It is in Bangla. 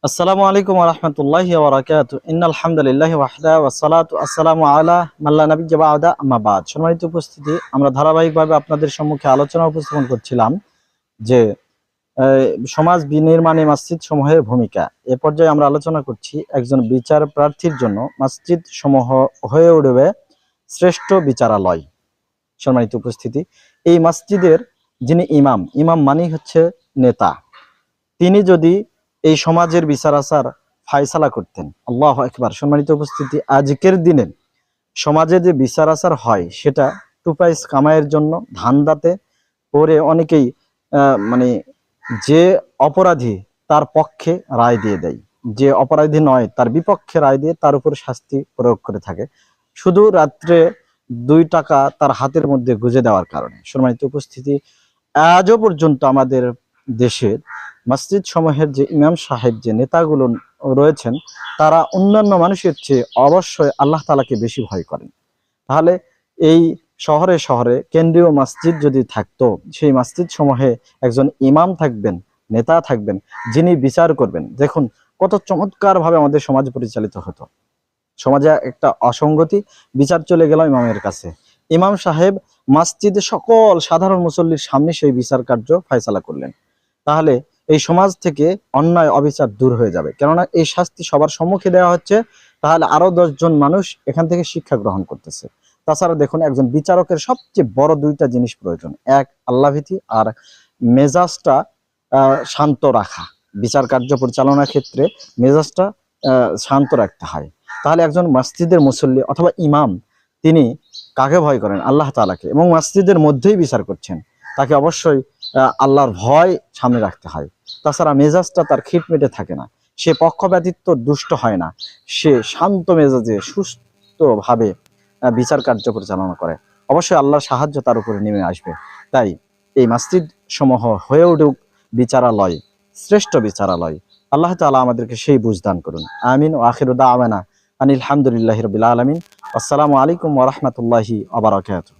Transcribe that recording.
আসসালামু আলাইকুম ওয়া রাহমাতুল্লাহি ওয়া বারাকাতুহু। ইন্নাল হামদুলিল্লাহি ওয়াহদা ওয়াসসালাতু আসসালামু আলা মান লা নাবিয়্যা বা'দা আম্মা বা'দ। সম্মানিত উপস্থিতি, আমরা ধারাবাহিকভাবে আপনাদের সম্মুখে আলোচনা উপস্থাপন করছিলাম যে সমাজ বিনির্মাণে মসজিদ সমূহের ভূমিকা। এ পর্যায়ে আমরা আলোচনা করছি একজন বিচার প্রার্থীর জন্য মসজিদ সমূহ হয়ে উঠবে শ্রেষ্ঠ বিচারালয়। সম্মানিত উপস্থিতি, এই মসজিদের যিনি ইমাম, ইমাম মানেই হচ্ছে নেতা। তিনি যদি এই সমাজের বিচার আচার ফায়সালা করতেন, আল্লাহু আকবার। সম্মানিত উপস্থিতি, আজকের দিনে সমাজে যে বিচার আচার হয় সেটা টুপাইস কামাইয়ের জন্য ধান্দাতে পড়ে অনেকেই মানে যে অপরাধী তার পক্ষে রায় দিয়ে দেয়, যে অপরাধী নয় তার বিপক্ষে রায় দিয়ে তার উপর শাস্তি প্রয়োগ করে থাকে, শুধু রাত্রে 2 টাকা তার হাতের মধ্যে গুঁজে দেওয়ার কারণে। সম্মানিত উপস্থিতি, আজও পর্যন্ত আমাদের দেশের মসজিদ সমূহের যে ইমাম সাহেব, যে নেতাগুলো রয়েছেন, তারা অন্যান্য মানুষের চেয়ে অবশ্যই আল্লাহ তাআলাকে বেশি ভয় করেন। তাহলে এই শহরে শহরে কেন্দ্রীয় মসজিদ যদি থাকতো, সেই মসজিদ সমূহে একজন ইমাম থাকবেন, নেতা থাকবেন, যিনি বিচার করবেন। দেখুন কত চমৎকার ভাবে আমাদের সমাজ পরিচালিত হতো। সমাজে একটা অসঙ্গতি, বিচার চলে গেল ইমামের কাছে। ইমাম সাহেব মসজিদে সকল সাধারণ মুসল্লির সামনে সেই বিচার কার্য ফয়সালা করলেন। তাহলে এই সমাজ থেকে অন্যায় অবিচার দূর হয়ে যাবে, কেননা এই শাস্তি সবার সম্মুখে দেওয়া হচ্ছে। তাহলে আরো 10 জন মানুষ এখান থেকে শিক্ষা গ্রহণ করতেছে। তাছাড়া দেখুন, একজন বিচারকের সবচেয়ে বড় 2টা জিনিস প্রয়োজন। এক, আল্লাহ ভীতি, আর মেজাজটা শান্ত রাখা। বিচার কার্য পরিচালনার ক্ষেত্রে মেজাজটা শান্ত রাখতে হয়। তাহলে একজন মসজিদের মুসল্লি অথবা ইমাম, তিনি কাকে ভয় করেন? আল্লাহ তাআলাকে। এবং মসজিদের মধ্যেই বিচার করছেন, তাকে অবশ্যই আল্লাহর ভয় সামনে রাখতে হয়। তাছাড়া মেজাজটা তার খিটমিটে থাকে না, সে পক্ষপাতিত্ব দুষ্ট হয় না, সে শান্ত মেজাজে সুস্থভাবে বিচার কার্য পরিচালনা করে। অবশ্যই আল্লাহর সাহায্য তার উপরে নেমে আসবে। তাই এই মসজিদ সমূহ হয়ে উঠুক বিচারালয়, শ্রেষ্ঠ বিচারালয়। আল্লাহ তাআলা আমাদেরকে সেই বুঝ দান করুন। আমিন। ও আখিরু দাওয়ানা আনিল হামদুলিল্লাহি রাব্বিল আলামিন। আসসালামু আলাইকুম ওয়া রাহমাতুল্লাহি ওয়া বারাকাতুহু।